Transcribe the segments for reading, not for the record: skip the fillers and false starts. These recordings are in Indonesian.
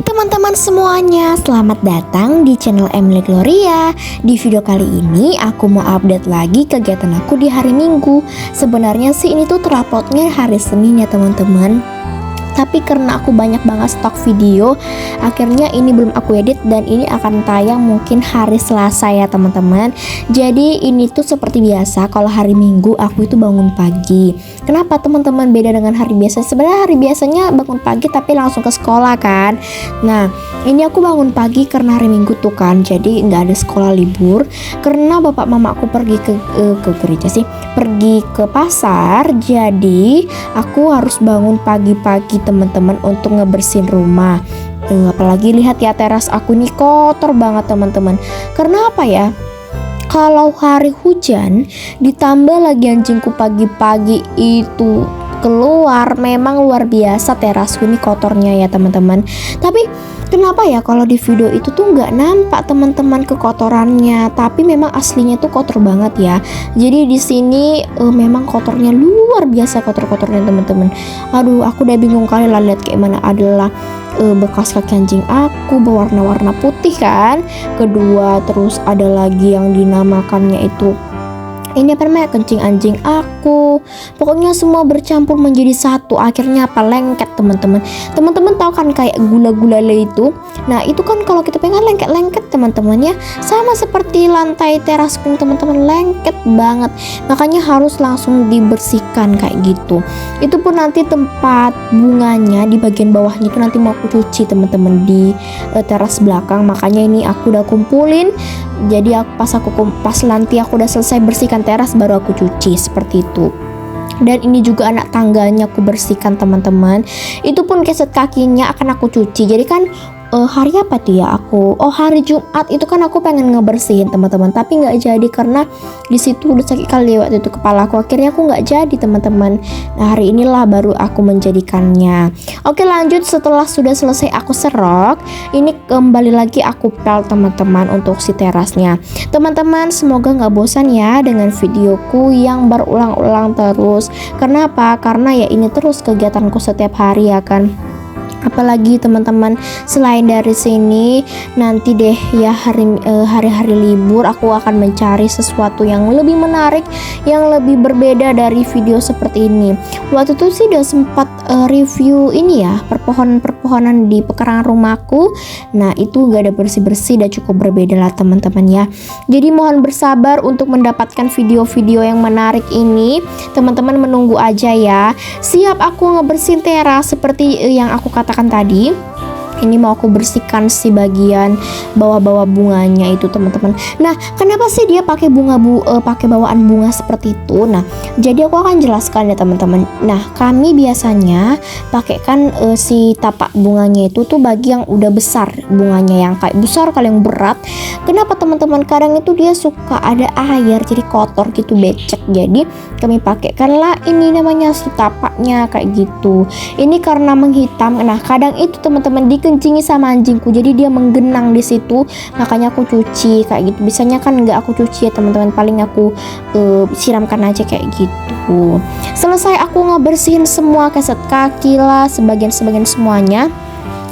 teman-teman semuanya, selamat datang di channel Emily Gloria. Di video kali ini aku mau update lagi kegiatan aku di hari Minggu. Sebenarnya sih ini tuh teruploadnya hari Senin ya teman-teman, tapi karena aku banyak banget stok video, akhirnya ini belum aku edit dan ini akan tayang mungkin hari Selasa ya teman-teman. Jadi ini tuh seperti biasa, kalau hari Minggu aku itu bangun pagi. Kenapa teman-teman beda dengan hari biasa? Sebenarnya hari biasanya bangun pagi tapi langsung ke sekolah kan. Nah ini aku bangun pagi karena hari Minggu tuh kan, jadi nggak ada sekolah libur. Karena bapak mama aku pergi ke gereja sih, pergi ke pasar. Jadi aku harus bangun pagi-pagi teman-teman untuk ngebersihin rumah. Apalagi lihat ya, teras aku nih kotor banget teman-teman. Karena apa ya? Kalau hari hujan ditambah lagi anjingku pagi-pagi itu keluar, memang luar biasa terasku ini kotornya ya teman-teman. Tapi kenapa ya kalau di video itu tuh nggak nampak teman-teman kekotorannya, tapi memang aslinya tuh kotor banget ya. Jadi di sini memang kotornya luar biasa, kotor-kotornya teman-teman. Aduh, aku udah bingung kali lah lihat kayak mana. Adalah bekas kaki anjing aku berwarna-warna putih kan. Kedua, terus ada lagi yang dinamakannya itu, ini apa namanya, kencing anjing aku. Pokoknya semua bercampur menjadi satu. Akhirnya apa, lengket teman-teman. Teman-teman tahu kan kayak gula-gulale itu. Nah itu kan kalau kita pengen lengket-lengket teman-teman ya. Sama seperti lantai terasku teman-teman, lengket banget. Makanya harus langsung dibersihkan kayak gitu. Itu pun nanti tempat bunganya di bagian bawahnya itu nanti mau aku cuci teman-teman di teras belakang. Makanya ini aku udah kumpulin. Jadi pas nanti aku udah selesai bersihkan teras baru aku cuci seperti itu. Dan ini juga anak tangganya aku bersihkan teman-teman. Itu pun keset kakinya akan aku cuci. Jadi kan hari apa tuh ya aku? Oh, hari Jumat itu kan aku pengen ngebersihin teman-teman, tapi nggak jadi karena di situ udah sakit kali waktu itu kepala aku. Akhirnya aku nggak jadi teman-teman. Nah hari inilah baru aku menjadikannya. Oke, lanjut. Setelah sudah selesai aku serok, ini kembali lagi aku pel teman-teman untuk si terasnya. Teman-teman semoga nggak bosan ya dengan videoku yang berulang-ulang terus. Kenapa? Karena ya ini terus kegiatanku setiap hari ya kan. Apalagi teman-teman, selain dari sini nanti deh ya hari-hari libur aku akan mencari sesuatu yang lebih menarik, yang lebih berbeda dari video seperti ini. Waktu itu sih udah sempat review ini ya, perpohonan di pekarangan rumahku. Nah itu gak ada bersih-bersih, udah cukup berbeda lah teman-teman ya. Jadi mohon bersabar untuk mendapatkan video-video yang menarik ini. Teman-teman menunggu aja ya. Siap aku ngebersihin teras seperti yang aku katakan tadi. Ini mau aku bersihkan si bagian bawah-bawah bunganya itu teman-teman. Nah kenapa sih dia pakai pakai bawaan bunga seperti itu? Nah jadi aku akan jelaskan ya teman-teman. Nah kami biasanya pakai kan si tapak bunganya itu tuh bagi yang udah besar bunganya, yang kayak besar kali, yang berat. Kenapa teman-teman? Kadang itu dia suka ada air jadi kotor gitu, becek. Jadi kami pakaikanlah ini namanya si tapaknya kayak gitu. Ini karena menghitam. Nah kadang itu teman-teman dikencingi sama anjingku, jadi dia menggenang di situ. Makanya aku cuci kayak gitu. Biasanya kan nggak aku cuci ya teman-teman, paling aku siramkan aja kayak gitu. Selesai aku ngebersihin semua, keset kaki lah, sebagian semuanya.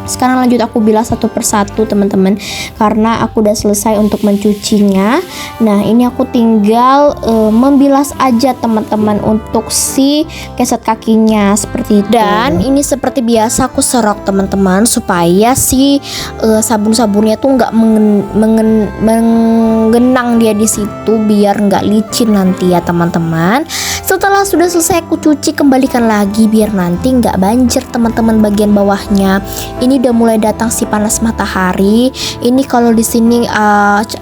Sekarang lanjut aku bilas satu persatu teman-teman, karena aku udah selesai untuk mencucinya. Nah ini aku tinggal membilas aja teman-teman untuk si keset kakinya seperti itu. Dan ini seperti biasa aku serok teman-teman supaya si sabun-sabunnya tuh nggak menggenang dia di situ, biar nggak licin nanti ya teman-teman. Setelah sudah selesai aku cuci, kembalikan lagi biar nanti nggak banjir teman-teman bagian bawahnya. Ini udah mulai datang si panas matahari. Ini kalau di sini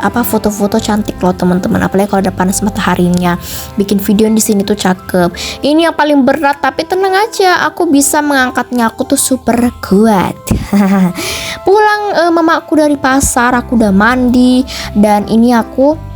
foto-foto cantik loh teman-teman, apalagi kalau ada panas mataharinya. Bikin video di sini tuh cakep. Ini yang paling berat, tapi tenang aja, aku bisa mengangkatnya. Aku tuh super kuat. Pulang mamaku dari pasar, aku udah mandi dan ini aku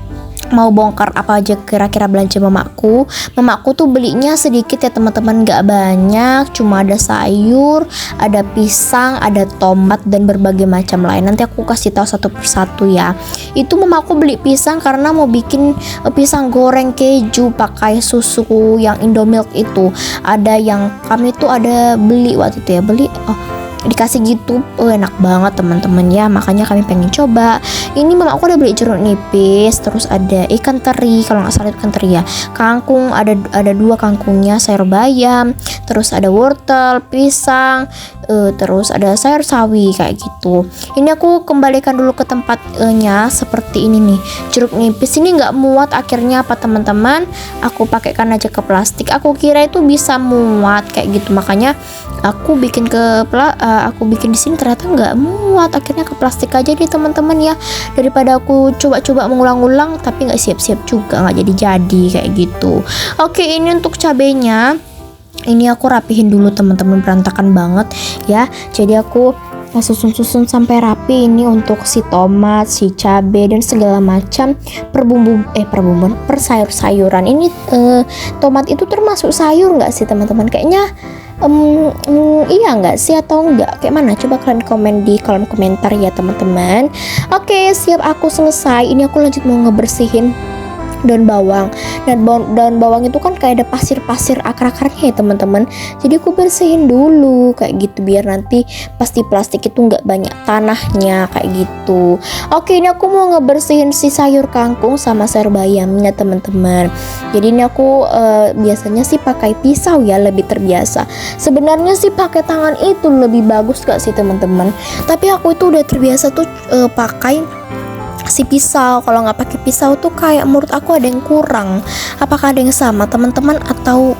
mau bongkar apa aja kira-kira belanja mamaku. Mamaku tuh belinya sedikit ya teman-teman, gak banyak, cuma ada sayur, ada pisang, ada tomat dan berbagai macam lain. Nanti aku kasih tahu satu persatu ya. Itu mamaku beli pisang karena mau bikin pisang goreng keju pakai susu yang Indomilk itu. Ada yang kami tuh ada beli waktu itu ya, dikasih gitu. Enak banget teman-teman ya, makanya kami pengen coba. Ini mama aku udah beli jeruk nipis, terus ada ikan teri, kalau nggak salah ikan teri ya, kangkung, ada 2 kangkungnya, sayur bayam, terus ada wortel, pisang, terus ada sayur sawi kayak gitu. Ini aku kembalikan dulu ke tempatnya seperti ini nih. Jeruk nipis ini nggak muat, akhirnya apa teman-teman, aku pakaikan aja ke plastik. Aku kira itu bisa muat kayak gitu, makanya aku bikin di sini, ternyata nggak muat. Akhirnya ke plastik aja deh teman-teman ya, daripada aku coba-coba mengulang-ulang tapi nggak siap-siap juga, nggak jadi kayak gitu. Oke, ini untuk cabenya. Ini aku rapihin dulu teman-teman, berantakan banget ya. Jadi aku susun-susun sampai rapi. Ini untuk si tomat, si cabe dan segala macam per sayur-sayuran. Ini tomat itu termasuk sayur nggak sih teman-teman? Kayaknya iya nggak sih atau enggak? Kayak mana? Coba kalian komen di kolom komentar ya teman-teman. Oke, siap, aku selesai. Ini aku lanjut mau ngebersihin daun bawang. Daun bawang itu kan kayak ada pasir-pasir akar-akarnya ya teman-teman, jadi aku bersihin dulu kayak gitu biar nanti pasti plastik itu nggak banyak tanahnya kayak gitu. Oke, ini aku mau ngebersihin si sayur kangkung sama sayur bayamnya teman-teman. Jadi ini aku biasanya sih pakai pisau ya, lebih terbiasa. Sebenarnya sih pakai tangan itu lebih bagus gak sih teman-teman, tapi aku itu udah terbiasa tuh pakai si pisau. Kalau nggak pakai pisau tuh kayak menurut aku ada yang kurang. Apakah ada yang sama teman-teman, atau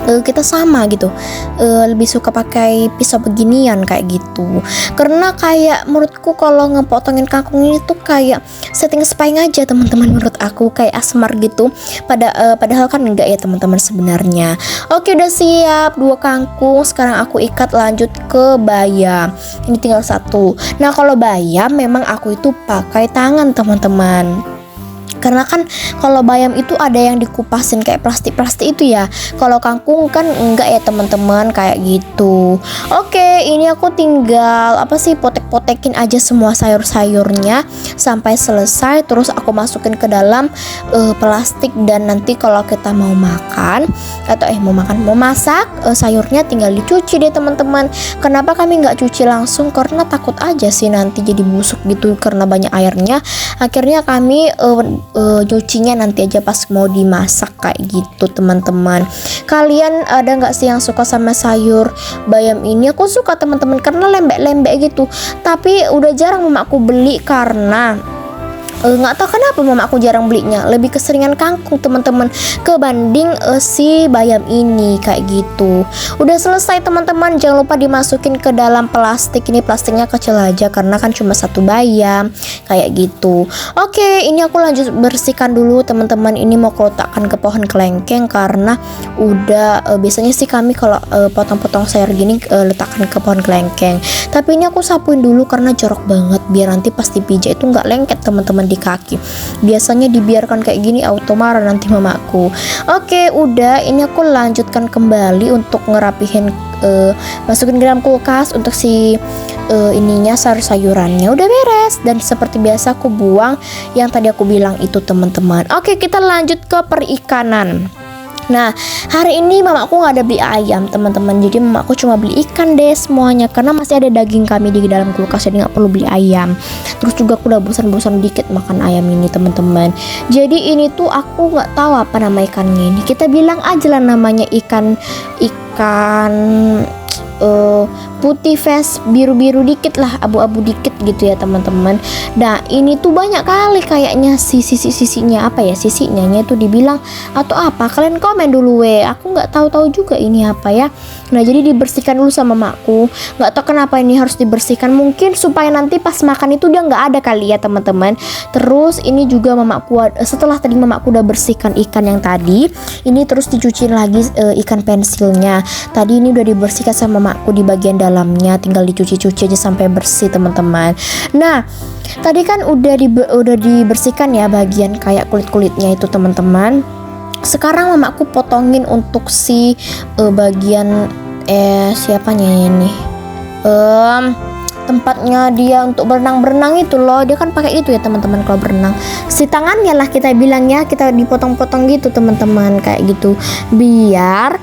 kita sama gitu, lebih suka pakai pisau beginian kayak gitu? Karena kayak menurutku kalau ngepotongin kangkung ini tuh kayak setting spine aja teman-teman, menurut aku kayak asmar gitu. Padahal kan enggak ya teman-teman sebenarnya. Oke, udah siap 2 kangkung. Sekarang aku ikat, lanjut ke bayam. Ini tinggal 1. Nah, kalau bayam memang aku itu pakai tangan teman-teman, karena kan kalau bayam itu ada yang dikupasin kayak plastik-plastik itu ya. Kalau kangkung kan enggak ya teman-teman, kayak gitu. Oke, ini aku tinggal potek-potekin aja semua sayur-sayurnya sampai selesai. Terus aku masukin ke dalam plastik, dan nanti kalau kita mau makan atau mau masak, sayurnya tinggal dicuci deh teman-teman. Kenapa kami nggak cuci langsung? Karena takut aja sih nanti jadi busuk gitu karena banyak airnya. Akhirnya kami cucinya nanti aja pas mau dimasak kayak gitu teman-teman. Kalian ada nggak sih yang suka sama sayur bayam ini? Aku suka teman-teman karena lembek-lembek gitu, tapi udah jarang mamaku beli karena nggak tahu kenapa mama aku jarang belinya, lebih keseringan kangkung teman-teman kebanding si bayam ini kayak gitu. Udah selesai teman-teman, jangan lupa dimasukin ke dalam plastik. Ini plastiknya kecil aja karena kan cuma 1 bayam kayak gitu. Oke, ini aku lanjut bersihkan dulu teman-teman. Ini mau aku letakkan ke pohon kelengkeng karena udah biasanya sih kami kalau potong-potong sayur gini letakkan ke pohon kelengkeng, tapi ini aku sapuin dulu karena jorok banget, biar nanti pas dipijak itu nggak lengket teman-teman di kaki. Biasanya dibiarkan kayak gini auto marah nanti mamaku. Oke, udah, ini aku lanjutkan kembali untuk ngerapihin, masukin ke dalam kulkas untuk si ininya sayurannya udah beres, dan seperti biasa aku buang yang tadi aku bilang itu teman-teman. Oke, kita lanjut ke perikanan. Nah, hari ini mamaku nggak ada beli ayam teman-teman, jadi mamaku cuma beli ikan deh semuanya karena masih ada daging kami di dalam kulkas, jadi nggak perlu beli ayam. Terus juga aku udah bosan-bosan dikit makan ayam ini teman-teman. Jadi ini tuh aku nggak tahu apa nama ikannya ini. Kita bilang aja lah namanya ikan putih face, biru-biru dikit lah, abu-abu dikit gitu ya teman-teman. Nah, ini tuh banyak kali kayaknya sisinya apa ya, sisinya itu dibilang atau apa, kalian komen dulu aku nggak tahu juga ini apa ya. Nah, jadi dibersihkan dulu sama makku. Nggak tahu kenapa ini harus dibersihkan, mungkin supaya nanti pas makan itu dia nggak ada kali ya teman-teman. Terus ini juga mamaku, setelah tadi mamaku udah bersihkan ikan yang tadi, ini terus dicuci lagi ikan pensilnya. Tadi ini udah dibersihkan sama makku di bagian dalamnya, tinggal dicuci-cuci aja sampai bersih teman-teman. Nah, tadi kan udah dibersihkan ya bagian kayak kulit-kulitnya itu teman-teman. Sekarang mamaku potongin untuk si bagian siapanya ini, tempatnya dia untuk berenang itu loh. Dia kan pakai itu ya teman-teman kalau berenang, si tangannya lah kita bilangnya, kita dipotong-potong gitu teman-teman kayak gitu, biar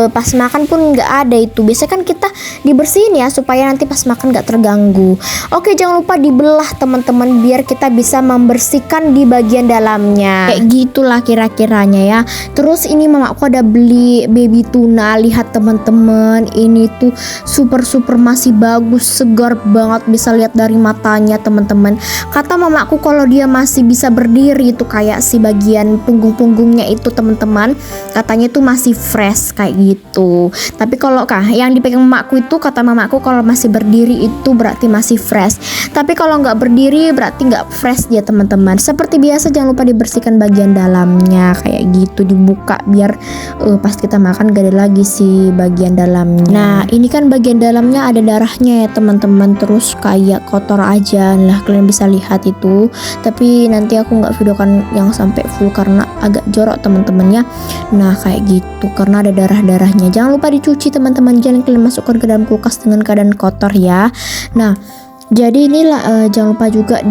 pas makan pun nggak ada itu. Biasanya kan kita dibersihin ya supaya nanti pas makan nggak terganggu. Oke, jangan lupa dibelah teman-teman biar kita bisa membersihkan di bagian dalamnya. Kayak gitulah kira-kiranya ya. Terus ini mamaku ada beli baby tuna. Lihat teman-teman, ini tuh super masih bagus, segar banget, bisa lihat dari matanya teman-teman. Kata mamaku kalau dia masih bisa berdiri itu kayak si bagian punggung-punggungnya itu teman-teman, katanya tuh masih fresh kayak gitu. Tapi kalau yang dipegang mamaku itu, kata mamaku kalau masih berdiri itu berarti masih fresh. Tapi kalau nggak berdiri berarti nggak fresh dia teman-teman. Seperti biasa jangan lupa dibersihkan bagian dalamnya kayak gitu, dibuka biar pas kita makan gak ada lagi si bagian dalamnya. Nah ini kan bagian dalamnya ada darahnya ya teman-teman, terus kayak kotor aja lah, kalian bisa lihat itu. Tapi nanti aku nggak videokan yang sampai full karena agak jorok teman-teman ya. Nah kayak gitu karena ada darahnya. Jangan lupa dicuci teman-teman, jangan kalian masukkan ke dalam kulkas dengan keadaan kotor ya. Nah jadi inilah jangan lupa juga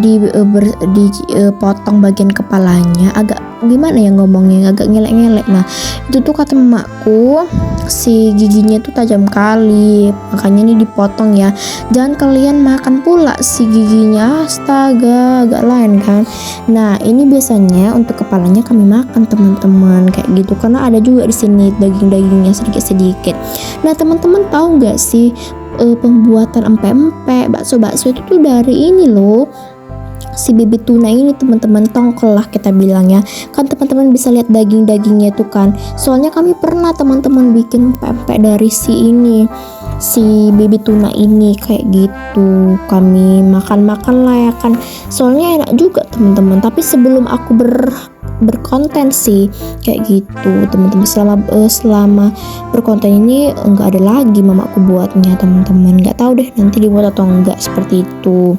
dipotong bagian kepalanya. Agak gimana ya ngomongnya, agak ngelek-ngelek. Nah itu tuh kata mamaku si giginya tuh tajam kali, makanya ini dipotong ya. Jangan kalian makan pula si giginya, astaga agak lain kan. Nah ini biasanya untuk kepalanya kami makan teman-teman kayak gitu, karena ada juga di sini daging-dagingnya sedikit-sedikit. Nah teman-teman tahu nggak sih pembuatan empek-empek, bakso-bakso itu tuh dari ini loh, si baby tuna ini teman-teman, tongkol lah kita bilang ya. Kan teman-teman bisa lihat daging-dagingnya tuh kan. Soalnya kami pernah teman-teman bikin empek-empek dari si baby tuna ini kayak gitu. Kami makan-makan lah ya kan. Soalnya enak juga teman-teman. Tapi sebelum aku berkonten sih kayak gitu teman-teman, selama berkonten ini enggak ada lagi mamaku buatnya teman-teman, nggak tahu deh nanti dibuat atau enggak seperti itu.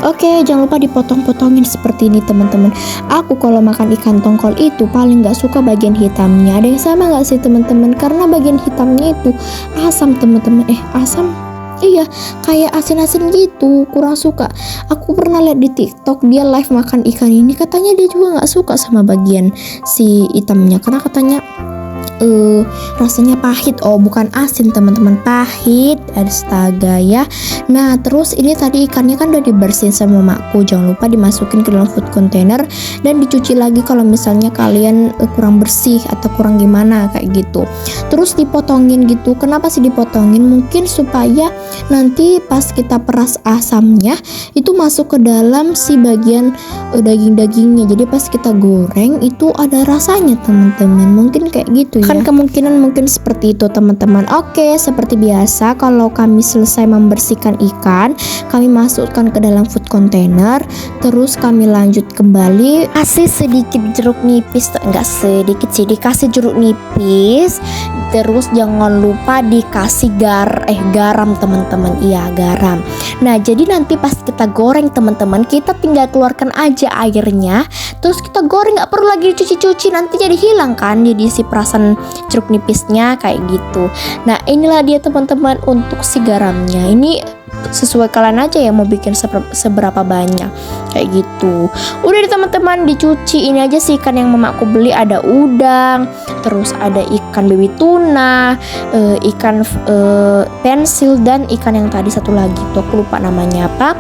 Oke, jangan lupa dipotong-potongin seperti ini teman-teman. Aku kalau makan ikan tongkol itu paling nggak suka bagian hitamnya. Ada yang sama nggak sih teman-teman? Karena bagian hitamnya itu asam teman-teman. Asam. Iya, kayak asin-asin gitu, kurang suka. Aku pernah lihat di TikTok dia live makan ikan ini, katanya dia juga nggak suka sama bagian si hitamnya karena katanya rasanya pahit. Oh bukan asin teman-teman, pahit, astaga ya. Nah terus ini tadi ikannya kan udah dibersihin sama mamaku, jangan lupa dimasukin ke dalam food container dan dicuci lagi kalau misalnya kalian kurang bersih atau kurang gimana kayak gitu. Terus dipotongin gitu. Kenapa sih dipotongin? Mungkin supaya nanti pas kita peras asamnya itu masuk ke dalam si bagian daging-dagingnya, jadi pas kita goreng itu ada rasanya teman-teman, mungkin kayak gitu ya. Kan kemungkinan mungkin seperti itu teman-teman. Oke, seperti biasa kalau kami selesai membersihkan ikan, kami masukkan ke dalam food container, terus kami lanjut kembali kasih sedikit jeruk nipis, enggak sedikit sih, dikasih jeruk nipis. Terus jangan lupa dikasih garam teman-teman. Iya, garam. Nah jadi nanti pas kita goreng teman-teman, kita tinggal keluarkan aja airnya, terus kita goreng, nggak perlu lagi dicuci-cuci, nanti jadi hilang kan jadi si perasan jeruk nipisnya kayak gitu. Nah inilah dia teman-teman untuk si garamnya. Ini sesuai kalian aja ya mau bikin seberapa banyak kayak gitu. Udah deh teman-teman, dicuci. Ini aja sih ikan yang mamaku beli, ada udang, terus ada ikan baby tuna, ikan pensil, dan ikan yang tadi satu lagi tuh aku lupa namanya apa.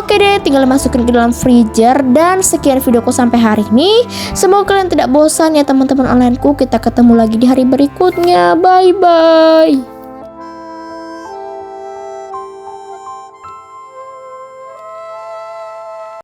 Oke deh, tinggal masukin ke dalam freezer. Dan sekian videoku sampai hari ini, semoga kalian tidak bosan ya teman-teman onlineku. Kita ketemu lagi di hari berikutnya, bye bye.